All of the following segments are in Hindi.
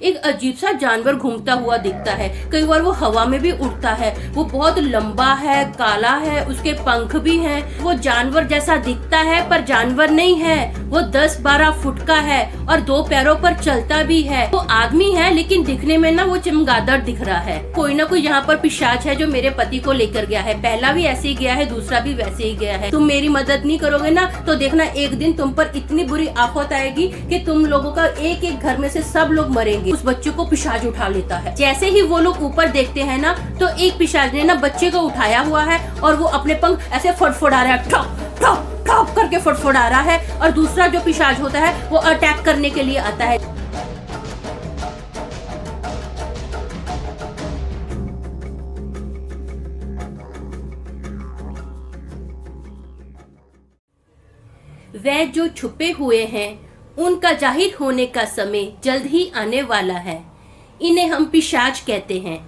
एक अजीब सा जानवर घूमता हुआ दिखता है। कई बार वो हवा में भी उड़ता है। वो बहुत लंबा है, काला है, उसके पंख भी हैं। वो जानवर जैसा दिखता है पर जानवर नहीं है। वो 10-12 फुट का है और 2 पैरों पर चलता भी है। वो आदमी है लेकिन दिखने में ना वो चमगादड़ दिख रहा है। कोई ना कोई यहाँ पर पिशाच है जो मेरे पति को लेकर गया है। पहला भी ऐसे ही गया है, दूसरा भी वैसे ही गया है। तुम मेरी मदद नहीं करोगे ना तो देखना एक दिन तुम पर इतनी बुरी आफत आएगी कि तुम लोगों का एक एक घर में से सब लोग मरेंगे। उस बच्चे को पिशाच उठा लेता है। जैसे ही वो लोग ऊपर देखते हैं ना तो एक पिशाच ने ना बच्चे को उठाया हुआ है और वो अपने पंख ऐसे फड़फड़ा रहा है, ठप ठप ठप करके फड़फड़ा रहा है। और दूसरा जो पिशाच होता है वो अटैक करने के लिए आता है। वह जो छुपे हुए हैं उनका जाहिर होने का समय जल्द ही आने वाला है। इन्हें हम पिशाच कहते हैं।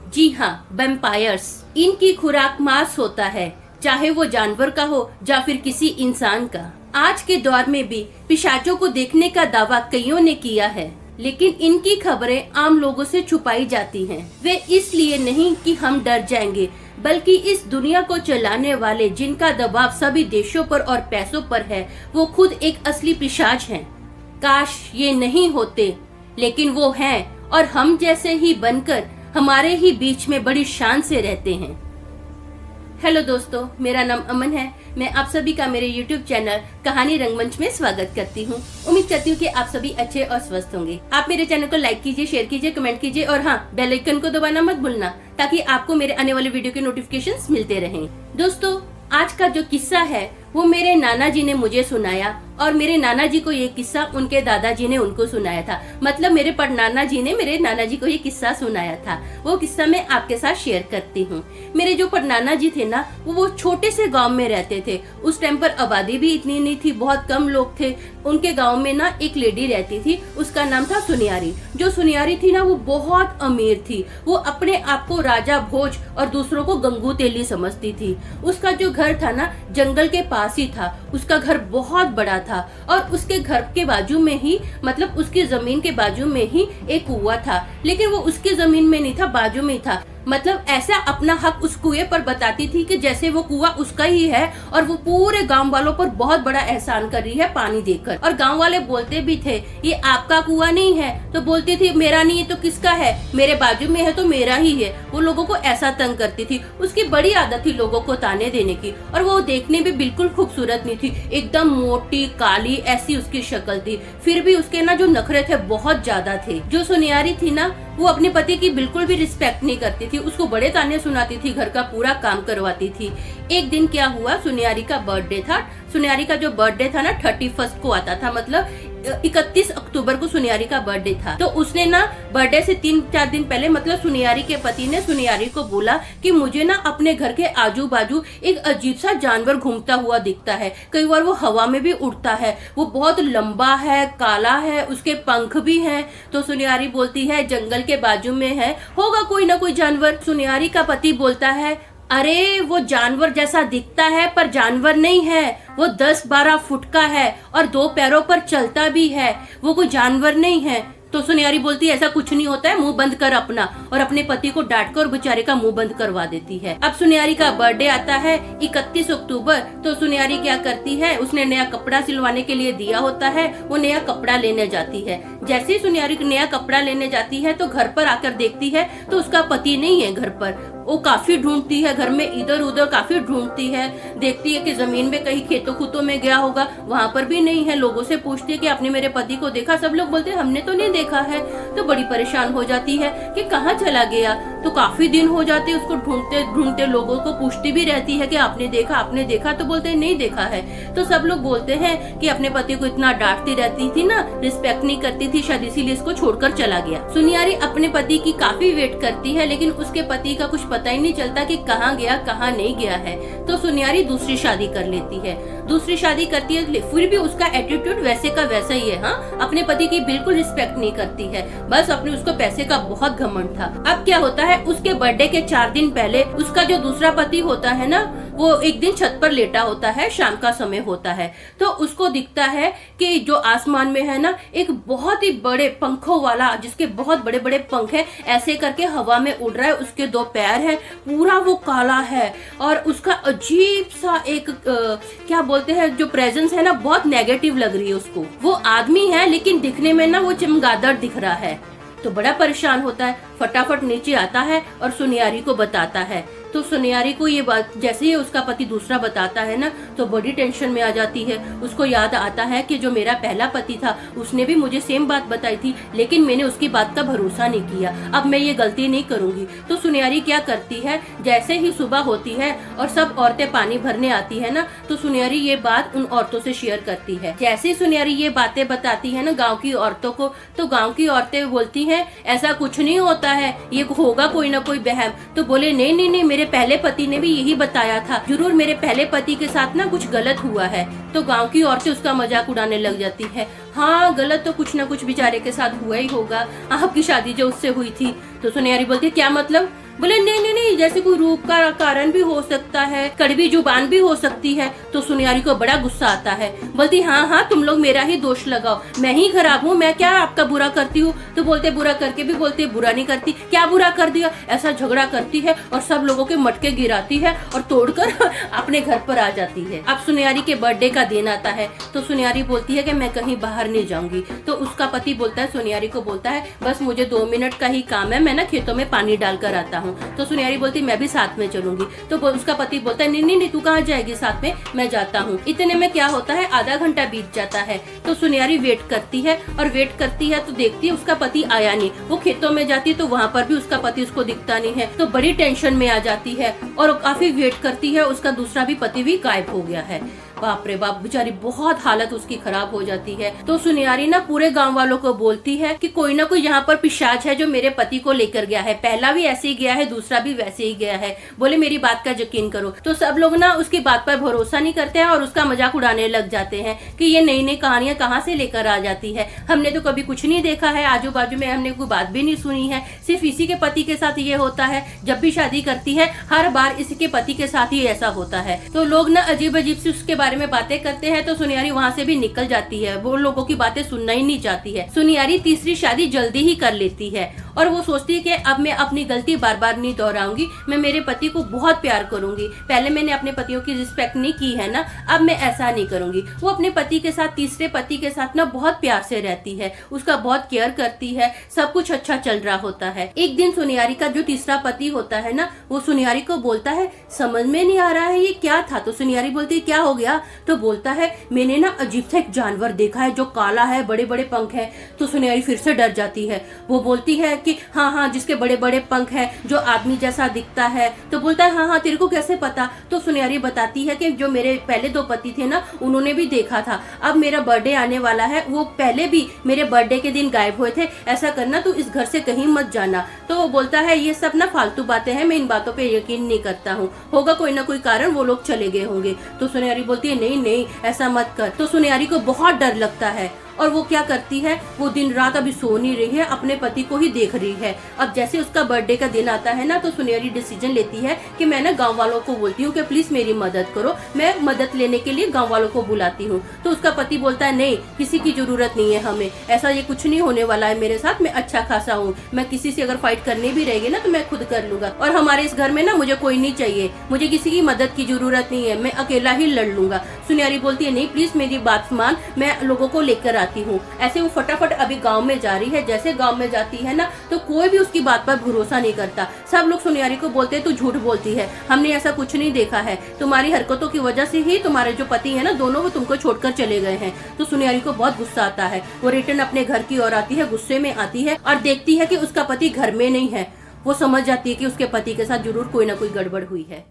जी हाँ, वैम्पायर्स। इनकी खुराक मांस होता है, चाहे वो जानवर का हो या फिर किसी इंसान का। आज के दौर में भी पिशाचों को देखने का दावा कईयों ने किया है, लेकिन इनकी खबरें आम लोगों से छुपाई जाती हैं। वे इसलिए नहीं कि हम डर जाएंगे, बल्कि इस दुनिया को चलाने वाले जिनका दबाव सभी देशों पर और पैसों पर है, वो खुद एक असली पिशाच हैं। काश ये नहीं होते, लेकिन वो हैं और हम जैसे ही बनकर हमारे ही बीच में बड़ी शान से रहते हैं। हेलो दोस्तों, मेरा नाम अमन है। मैं आप सभी का मेरे YouTube चैनल कहानी रंगमंच में स्वागत करती हूँ। उम्मीद करती हूँ कि आप सभी अच्छे और स्वस्थ होंगे। आप मेरे चैनल को लाइक कीजिए, शेयर कीजिए, कमेंट कीजिए और हाँ, बेल आइकन को दबाना मत भूलना ताकि आपको मेरे आने वाले वीडियो के नोटिफिकेशंस मिलते रहें। दोस्तों, आज का जो किस्सा है वो मेरे नाना जी ने मुझे सुनाया और मेरे नाना जी को ये किस्सा उनके दादाजी ने उनको सुनाया था। मतलब मेरे परनाना जी ने मेरे नाना जी को ये किस्सा सुनाया था। वो किस्सा मैं आपके साथ शेयर करती हूँ। मेरे जो परनाना जी थे ना वो छोटे से गांव में रहते थे। उस टाइम पर आबादी भी इतनी नहीं थी, बहुत कम लोग थे। उनके गाँव में ना एक लेडी रहती थी, उसका नाम था सुनियारी। जो सुनियारी थी ना वो बहुत अमीर थी। वो अपने आप को राजा भोज और दूसरों को गंगू तेली समझती थी। उसका जो घर था ना जंगल के पास ही था। उसका घर बहुत बड़ा था और उसके घर के बाजू में ही, मतलब उसकी जमीन के बाजू में ही एक कुआं था। लेकिन वो उसकी जमीन में नहीं था, बाजू में ही था। मतलब ऐसा अपना हक उस कुएं पर बताती थी कि जैसे वो कुआं उसका ही है और वो पूरे गांव वालों पर बहुत बड़ा एहसान कर रही है पानी देकर। और गांव वाले बोलते भी थे ये आपका कुआं नहीं है, तो बोलती थी मेरा नहीं है तो किसका है, मेरे बाजू में है तो मेरा ही है। वो लोगों को ऐसा तंग करती थी। उसकी बड़ी आदत थी लोगों को ताने देने की। और वो देखने में बिल्कुल खूबसूरत नहीं थी, एकदम मोटी काली ऐसी उसकी शक्ल थी। फिर भी उसके ना जो नखरे थे बहुत ज्यादा थे। जो सुनियारी थी ना वो अपने पति की बिल्कुल भी रिस्पेक्ट नहीं करती थी। उसको बड़े ताने सुनाती थी, घर का पूरा काम करवाती थी। एक दिन क्या हुआ, सुनियारी का बर्थडे था। सुनियारी का जो बर्थडे था ना 31 को आता था, मतलब 31 अक्टूबर को सुनियारी का बर्थडे था। तो उसने ना बर्थडे से 3-4 दिन पहले, मतलब सुनियारी के पति ने सुनियारी को बोला कि मुझे ना अपने घर के आजू बाजू एक अजीब सा जानवर घूमता हुआ दिखता है। कई बार वो हवा में भी उड़ता है। वो बहुत लंबा है, काला है, उसके पंख भी हैं। तो सुनियारी बोलती है जंगल के बाजू में है, होगा कोई ना कोई जानवर। सुनियारी का पति बोलता है अरे वो जानवर जैसा दिखता है पर जानवर नहीं है। वो 10-12 फुट का है और 2 पैरों पर चलता भी है। वो कोई जानवर नहीं है। तो सुनियारी बोलती है ऐसा कुछ नहीं होता है, मुंह बंद कर अपना। और अपने पति को डांट कर बेचारे का मुंह बंद करवा देती है। अब सुनियारी का बर्थडे आता है 31 अक्टूबर। तो सुनियारी क्या करती है, उसने नया कपड़ा सिलवाने के लिए दिया होता है, वो नया कपड़ा लेने जाती है। जैसे ही सुनियारी नया कपड़ा लेने जाती है तो घर पर आकर देखती है तो उसका पति नहीं है घर पर। वो काफी ढूंढती है, घर में इधर उधर काफी ढूंढती है। देखती है कि जमीन में कहीं खेतों खुतों में गया होगा, वहाँ पर भी नहीं है। लोगों से पूछती है कि आपने मेरे पति को देखा? सब लोग बोलते हैं हमने तो नहीं देखा है। तो बड़ी परेशान हो जाती है कि कहाँ चला गया। तो काफी दिन हो जाते उसको ढूंढते ढूंढते। लोगों को पूछती भी रहती है कि आपने देखा, आपने देखा? तो बोलते हैं नहीं देखा है। तो सब लोग बोलते हैं कि अपने पति को इतना डांटती रहती थी ना, रिस्पेक्ट नहीं करती थी, शायद इसीलिए इसको छोड़कर चला गया। सुनियारी अपने पति की काफी वेट करती है, लेकिन उसके पति का कुछ पता ही नहीं चलता कि कहाँ गया कहाँ नहीं गया है। तो सुनियारी दूसरी शादी कर लेती है। दूसरी शादी करती है, फिर भी उसका एटीट्यूड वैसे का वैसा ही है। हाँ, अपने पति की बिल्कुल रिस्पेक्ट नहीं करती है, बस अपने उसको पैसे का बहुत घमंड था। अब क्या होता है, उसके बर्थडे के 4 दिन पहले उसका जो दूसरा पति होता है ना वो एक दिन छत पर लेटा होता है, शाम का समय होता है, तो उसको दिखता है कि जो आसमान में है ना एक बहुत ही बड़े पंखों वाला, जिसके बहुत बड़े बड़े पंख है, ऐसे करके हवा में उड़ रहा है, उसके 2 पैर है, पूरा वो काला है और उसका अजीब सा एक क्या बोलते हैं जो प्रेजेंस है ना, बहुत नेगेटिव लग रही है उसको। वो आदमी है लेकिन दिखने में ना वो चमगादड़ दिख रहा है। तो बड़ा परेशान होता है, फटाफट नीचे आता है और सुनियारी को बताता है। तो सुनियारी को ये बात जैसे ही उसका पति दूसरा बताता है ना, तो बड़ी टेंशन में आ जाती है। उसको याद आता है कि जो मेरा पहला पति था उसने भी मुझे सेम बात बताई थी, लेकिन मैंने उसकी बात का भरोसा नहीं किया, अब मैं ये गलती नहीं करूंगी। तो सुनियारी क्या करती है, जैसे ही सुबह होती है और सब औरतें पानी भरने आती है ना, तो सुनियारी ये बात उन औरतों से शेयर करती है। जैसे ही सुनियारी ये बातें बताती है ना गाँव की औरतों को, तो गाँव की औरतें बोलती है ऐसा कुछ नहीं होता है, ये होगा कोई ना कोई बहम। तो बोले नहीं नहीं नहीं, मेरे पहले पति ने भी यही बताया था, जरूर मेरे पहले पति के साथ ना कुछ गलत हुआ है। तो गांव की औरतें उसका मजाक उड़ाने लग जाती है। हाँ, गलत तो कुछ ना कुछ बेचारे के साथ हुआ ही होगा, आपकी शादी जो उससे हुई थी। तो सुनियारी बोलती है क्या मतलब? बोले नहीं नहीं नहीं, जैसे कोई रूप का कारण भी हो सकता है, कड़वी जुबान भी हो सकती है। तो सुनियारी को बड़ा गुस्सा आता है, बोलती हाँ हाँ तुम लोग मेरा ही दोष लगाओ, मैं ही खराब हूँ, मैं क्या आपका बुरा करती हूँ? तो बोलते बुरा करके भी बोलते बुरा नहीं करती, क्या बुरा कर दिया? ऐसा झगड़ा करती है और सब लोगों के मटके गिराती है और तोड़कर अपने घर पर आ जाती है। अब सुनियारी के बर्थडे का दिन आता है, तो सुनियारी बोलती है कि मैं कहीं बाहर नहीं जाऊंगी। तो उसका पति बोलता है, सुनियारी को बोलता है बस मुझे 2 मिनट का ही काम है, मैं ना खेतों में पानी डाल कर आता हूँ। तो सुनियारी बोलती मैं भी साथ में चलूंगी। तो उसका पति बोलता है नहीं नहीं नहीं, तू कहाँ जाएगी साथ में, मैं जाता हूँ। इतने में क्या होता है, आधा घंटा बीत जाता है। तो सुनियारी वेट करती है और वेट करती है तो देखती है उसका पति आया नहीं। वो खेतों में जाती है तो वहाँ पर भी उसका पति उसको दिखता नहीं है, तो बड़ी टेंशन में आ जाती है और काफी वेट करती है, उसका दूसरा भी पति भी गायब हो गया है। बाप रे बाप, बेचारी बहुत हालत उसकी खराब हो जाती है। तो सुनियारी ना पूरे गांव वालों को बोलती है कि कोई ना कोई यहाँ पर पिशाच है जो मेरे पति को लेकर गया है, पहला भी ऐसे ही गया है, दूसरा भी वैसे ही गया है, बोले मेरी बात का यकीन करो। तो सब लोग ना उसकी बात पर भरोसा नहीं करते हैं और उसका मजाक उड़ाने लग जाते हैं कि ये नई नई कहानियां कहाँ से लेकर आ जाती है, हमने तो कभी कुछ नहीं देखा है, आजू बाजू में हमने कोई बात भी नहीं सुनी है, सिर्फ इसी के पति के साथ ये होता है, जब भी शादी करती है हर बार इसी के पति के साथ ही ऐसा होता है। तो लोग ना अजीब अजीब से उसके बारे में बातें करते हैं। तो सुनियारी वहाँ से भी निकल जाती है, वो लोगों की बातें सुनना ही नहीं चाहती है। सुनियारी तीसरी शादी जल्दी ही कर लेती है और वो सोचती है कि अब मैं अपनी गलती बार बार नहीं दोहराऊंगी, मैं मेरे पति को बहुत प्यार करूंगी, पहले मैंने अपने पतियों की रिस्पेक्ट नहीं की है ना, अब मैं ऐसा नहीं करूंगी। वो अपने पति के साथ, तीसरे पति के साथ ना बहुत प्यार से रहती है, उसका बहुत केयर करती है, सब कुछ अच्छा चल रहा होता है। एक दिन सुनियारी का जो तीसरा पति होता है ना, वो सुनियारी को बोलता है समझ में नहीं आ रहा है ये क्या था। तो सुनियारी बोलती है क्या हो गया? तो बोलता है मैंने ना अजीब सा एक जानवर देखा है जो काला है, बड़े बड़े पंख है। तो सुनियारी फिर से डर जाती है, वो बोलती है कि हाँ हाँ जिसके बड़े बड़े पंख है, जो आदमी जैसा दिखता है। तो बोलता है हाँ हाँ तेरे को कैसे पता? तो सुनियारी बताती है कि जो मेरे पहले 2 पति थे ना, उन्होंने भी देखा था, अब मेरा बर्थडे आने वाला है, वो पहले भी मेरे बर्थडे के दिन गायब हुए थे, ऐसा करना तू इस घर से कहीं मत जाना। तो वो बोलता है ये सब ना फालतू बातें हैं, मैं इन बातों पे यकीन नहीं करता हूँ, होगा कोई ना कोई कारण, वो लोग चले गए होंगे। तो सुनियारी बोलती है नहीं नहीं ऐसा मत कर। तो सुनियारी को बहुत डर लगता है और वो क्या करती है, वो दिन रात अभी सो नहीं रही है, अपने पति को ही देख रही है। अब जैसे उसका बर्थडे का दिन आता है ना, तो सुनियारी डिसीजन लेती है कि मैं ना गांव वालों को बोलती हूँ कि प्लीज मेरी मदद करो, मैं मदद लेने के लिए गांव वालों को बुलाती हूँ। तो उसका पति बोलता है नहीं किसी की जरूरत नहीं है हमें, ऐसा ये कुछ नहीं होने वाला है मेरे साथ, मैं अच्छा खासा हूँ, मैं किसी से अगर फाइट करनी भी रहेगी ना तो मैं खुद कर लूंगा, और हमारे इस घर में ना मुझे कोई नहीं चाहिए, मुझे किसी की मदद की जरूरत नहीं है, मैं अकेला ही लड़ लूंगा। सुनियारी बोलती है नहीं प्लीज मेरी बात मान, मैं लोगों को लेकर आती हूँ। ऐसे वो फटाफट अभी गांव में जा रही है, जैसे गांव में जाती है ना तो कोई भी उसकी बात पर भरोसा नहीं करता, सब लोग सुनियारी को बोलते हैं तू झूठ बोलती है, हमने ऐसा कुछ नहीं देखा है, तुम्हारी हरकतों की वजह से ही तुम्हारे जो पति है ना दोनों, वो तुमको छोड़कर चले गए हैं। तो सुनियारी को बहुत गुस्सा आता है, वो रिटर्न अपने घर की ओर आती है, गुस्से में आती है और देखती है कि उसका पति घर में नहीं है। वो समझ जाती है कि उसके पति के साथ जरूर कोई ना कोई गड़बड़ हुई है।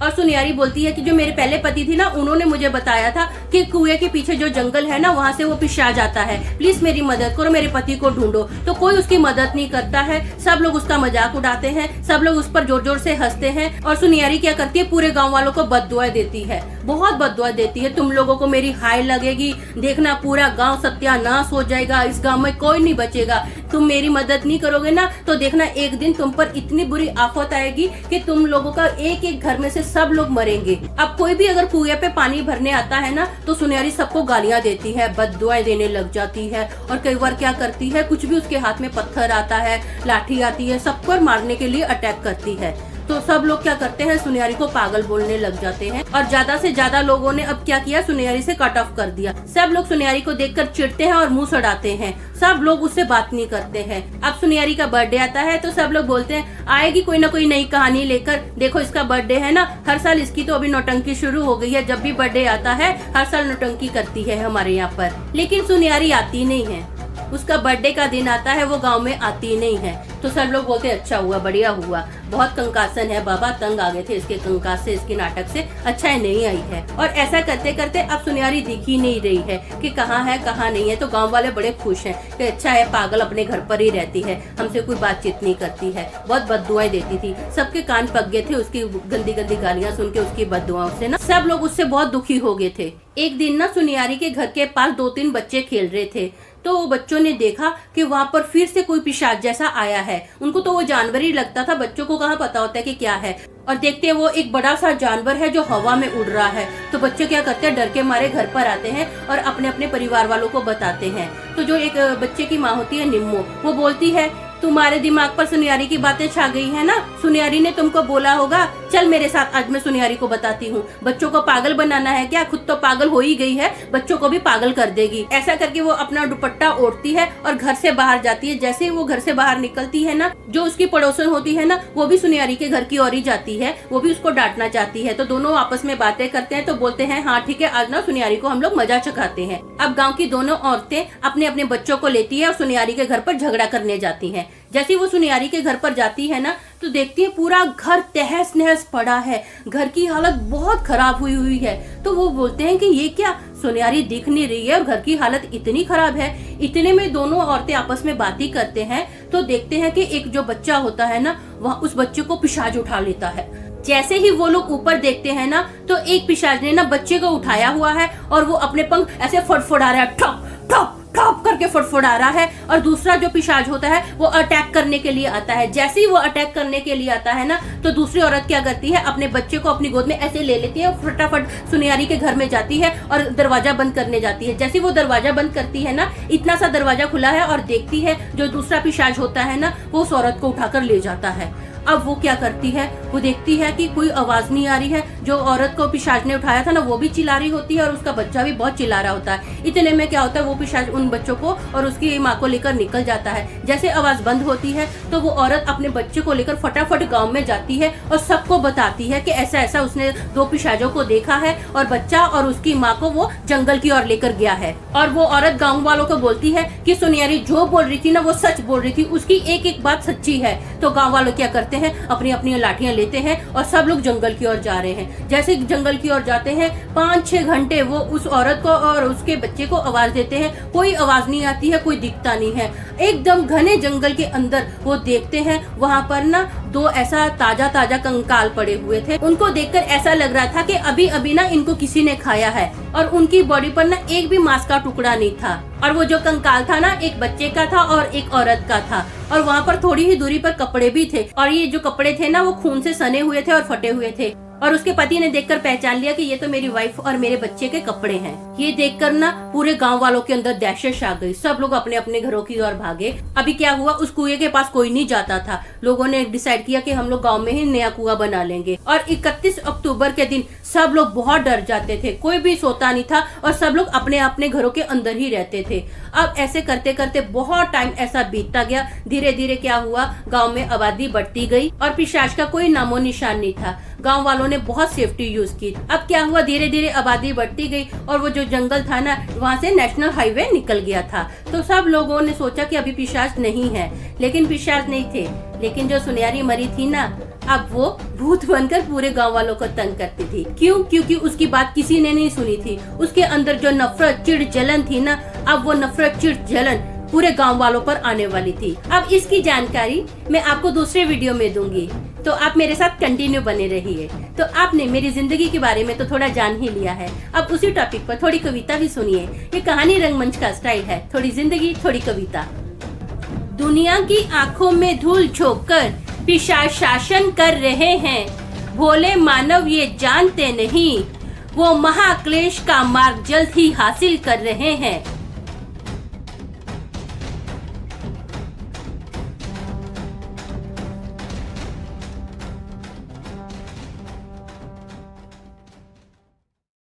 और सुनियारी बोलती है कि जो मेरे पहले पति थी ना, उन्होंने मुझे बताया था कि कुएं के पीछे जो जंगल है ना, वहाँ से वो पिशाच आता है, प्लीज मेरी मदद करो, मेरे पति को ढूंढो। तो कोई उसकी मदद नहीं करता है, सब लोग उसका मजाक उड़ाते हैं, सब लोग उस पर जोर जोर से हंसते हैं और सुनियारी क्या करती है, पूरे गाँव वालों को बद्दुआएं देती है। बहुत बददुआ देती है, तुम लोगों को मेरी हाय लगेगी, देखना पूरा गांव सत्यानाश हो जाएगा, इस गांव में कोई नहीं बचेगा, तुम मेरी मदद नहीं करोगे ना तो देखना एक दिन तुम पर इतनी बुरी आफत आएगी कि तुम लोगों का एक एक घर में से सब लोग मरेंगे। अब कोई भी अगर कुएं पे पानी भरने आता है ना तो सुनहरी सबको गालियां देती है, बददुआएं देने लग जाती है, और कई बार क्या करती है, कुछ भी उसके हाथ में पत्थर आता है, लाठी आती है, सब पर मारने के लिए अटैक करती है। तो सब लोग क्या करते हैं, सुनहरी को पागल बोलने लग जाते हैं, और ज्यादा से ज्यादा लोगों ने अब क्या किया, सुनहरी से कट ऑफ कर दिया। सब लोग सुनहरी को देखकर चिढ़ते हैं और मुंह सड़ाते हैं, सब लोग उससे बात नहीं करते हैं। अब सुनहरी का बर्थडे आता है तो सब लोग बोलते हैं आएगी कोई ना कोई नई कहानी लेकर, देखो इसका बर्थडे है ना, हर साल इसकी तो अभी नौटंकी शुरू हो गई है, जब भी बर्थडे आता है हर साल नौटंकी करती है हमारे यहाँ पर। लेकिन सुनहरी आती नहीं है, उसका बर्थडे का दिन आता है वो गांव में आती नहीं है। तो सब लोग बोलते अच्छा हुआ, बढ़िया हुआ, बहुत कंकासन है बाबा, तंग आ गए थे इसके कंकास से, इसके नाटक से, अच्छा है नहीं आई है। और ऐसा करते करते अब सुनहरी दिख ही नहीं रही है कि कहाँ है कहाँ नहीं है। तो गांव वाले बड़े खुश हैं कि अच्छा है पागल अपने घर पर ही रहती है, हमसे कोई बातचीत नहीं करती है, बहुत बददुआएं देती थी। सबके कान पक गए थे उसकी गंदी गंदी गालियां सुन के, उसकी बददुआओं से ना सब लोग उससे बहुत दुखी हो गए थे। एक दिन ना सुनहरी के घर के पास 2-3 बच्चे खेल रहे थे, तो बच्चों ने देखा कि वहाँ पर फिर से कोई पिशाच जैसा आया है। उनको तो वो जानवर ही लगता था, बच्चों को कहाँ पता होता है कि क्या है। और देखते हैं वो एक बड़ा सा जानवर है जो हवा में उड़ रहा है। तो बच्चे क्या करते हैं, डर के मारे घर पर आते हैं और अपने अपने परिवार वालों को बताते हैं। तो जो एक बच्चे की माँ होती है निम्मो, वो बोलती है तुम्हारे दिमाग पर सुनहरी की बातें छा गई है ना, सुनहरी ने तुमको बोला होगा, चल मेरे साथ, आज मैं सुनहरी को बताती हूँ। बच्चों को पागल बनाना है क्या, खुद तो पागल हो ही गई है, बच्चों को भी पागल कर देगी। ऐसा करके वो अपना दुपट्टा ओढ़ती है और घर से बाहर जाती है। जैसे वो घर से बाहर निकलती है ना, जो उसकी पड़ोसन होती है ना, वो भी सुनहरी के घर की ओर ही जाती है, वो भी उसको डांटना चाहती है। तो दोनों आपस में बातें करते हैं, तो बोलते हैं हाँ ठीक है, आज ना सुनहरी को हम लोग मजा चखाते हैं। अब गाँव की दोनों औरतें अपने अपने बच्चों को लेती है और सुनहरी के घर पर झगड़ा करने जाती है। जैसे वो सुनहरी के घर पर जाती है ना, तो देखती है पूरा घर तहस नहस पड़ा है, घर की हालत बहुत खराब हुई है। तो वो बोलते हैं कि ये क्या, सुनहरी दिख नहीं रही है और घर की हालत इतनी खराब है। इतने में दोनों औरतें आपस में बातें करते हैं, तो देखते हैं कि एक जो बच्चा होता है ना, वह उस बच्चे को पिशाच उठा लेता है। जैसे ही वो लोग ऊपर देखते हैं ना, तो एक पिशाच ने ना बच्चे को उठाया हुआ है और वो अपने पंख ऐसे फड़फड़ा रहा है, ठप ठप ठप करके फड़फड़ा रहा है। और दूसरा जो पिशाच होता है वो अटैक करने के लिए आता है। जैसे ही वो अटैक करने के लिए आता है ना, तो दूसरी औरत क्या करती है, अपने बच्चे को अपनी गोद में ऐसे ले लेती है, फटाफट सुनहरी के घर में जाती है और दरवाजा बंद करने जाती है। जैसे वो दरवाजा बंद करती है ना, इतना सा दरवाजा खुला है और देखती है जो दूसरा पिशाच होता है ना, वो उस औरत को उठाकर ले जाता है। अब वो क्या करती है, वो देखती है कि कोई आवाज नहीं आ रही है। जो औरत को पिशाच ने उठाया था ना, वो भी चिल्ला रही होती है और उसका बच्चा भी बहुत चिल्ला रहा होता है। इतने में क्या होता है, वो पिशाच उन बच्चों को और उसकी माँ को लेकर निकल जाता है। जैसे आवाज बंद होती है तो वो औरत अपने बच्चे को लेकर फटाफट गांव में जाती है और सबको बताती है कि ऐसा ऐसा उसने 2 पिशाचों को देखा है और बच्चा और उसकी माँ को वो जंगल की ओर लेकर गया है। और वो औरत गाँव वालों को बोलती है कि सुनहरी जो बोल रही थी ना, वो सच बोल रही थी, उसकी एक एक बात सच्ची है। तो गाँव वालों क्या करते हैं, अपनी अपनी लाठियां लेते हैं और सब लोग जंगल की ओर जा रहे हैं। जैसे जंगल की ओर जाते हैं, 5-6 घंटे वो उस औरत को और उसके बच्चे को आवाज देते हैं, कोई आवाज नहीं आती है, कोई दिखता नहीं है। एकदम घने जंगल के अंदर वो देखते हैं, वहां पर ना 2 ऐसा ताजा ताजा कंकाल पड़े हुए थे। उनको देखकर ऐसा लग रहा था कि अभी अभी ना इनको किसी ने खाया है, और उनकी बॉडी पर ना एक भी मांस का टुकड़ा नहीं था। और वो जो कंकाल था ना, एक बच्चे का था और एक औरत का था, और वहाँ पर थोड़ी ही दूरी पर कपड़े भी थे, और ये जो कपड़े थे ना, वो खून से सने हुए थे और फटे हुए थे। और उसके पति ने देखकर पहचान लिया कि ये तो मेरी वाइफ और मेरे बच्चे के कपड़े हैं। ये देखकर ना पूरे गांव वालों के अंदर दहशत छा गई, सब लोग अपने अपने घरों की ओर भागे। अभी क्या हुआ, उस कुएं के पास कोई नहीं जाता था। लोगों ने डिसाइड किया कि हम लोग गांव में ही नया कुआं बना लेंगे। और 31 अक्टूबर के दिन सब लोग बहुत डर जाते थे, कोई भी सोता नहीं था और सब लोग अपने अपने घरों के अंदर ही रहते थे। अब ऐसे करते करते बहुत टाइम ऐसा बीतता गया। धीरे धीरे क्या हुआ, गांव में आबादी बढ़ती गई और पिशाच का कोई नामो निशान नहीं था। गांव वालों ने बहुत सेफ्टी यूज की। अब क्या हुआ, धीरे धीरे आबादी बढ़ती गई और वो जो जंगल था ना, वहाँ से नेशनल हाईवे निकल गया था। तो सब लोगों ने सोचा कि अभी पिशाच नहीं है, लेकिन पिशाच नहीं थे। लेकिन जो सुनहरी मरी थी ना, अब वो भूत बनकर पूरे गांव वालों को तंग करती थी। क्यों? क्योंकि उसकी बात किसी ने नहीं सुनी थी। उसके अंदर जो नफरत चिढ़ जलन थी ना, अब वो नफरत चिढ़ जलन पूरे गांव वालों पर आने वाली थी। अब इसकी जानकारी मैं आपको दूसरे वीडियो में दूंगी, तो आप मेरे साथ कंटिन्यू बने रहिए। तो आपने मेरी जिंदगी के बारे में तो थोड़ा जान ही लिया है, अब उसी टॉपिक पर थोड़ी कविता भी सुनिए। ये कहानी रंगमंच का स्टाइल है, थोड़ी जिंदगी थोड़ी कविता। दुनिया की आंखों में धूल झोंक कर पिशाच शासन कर रहे हैं, भोले मानव ये जानते नहीं वो महाक्लेश का मार्ग जल्द ही हासिल कर रहे हैं।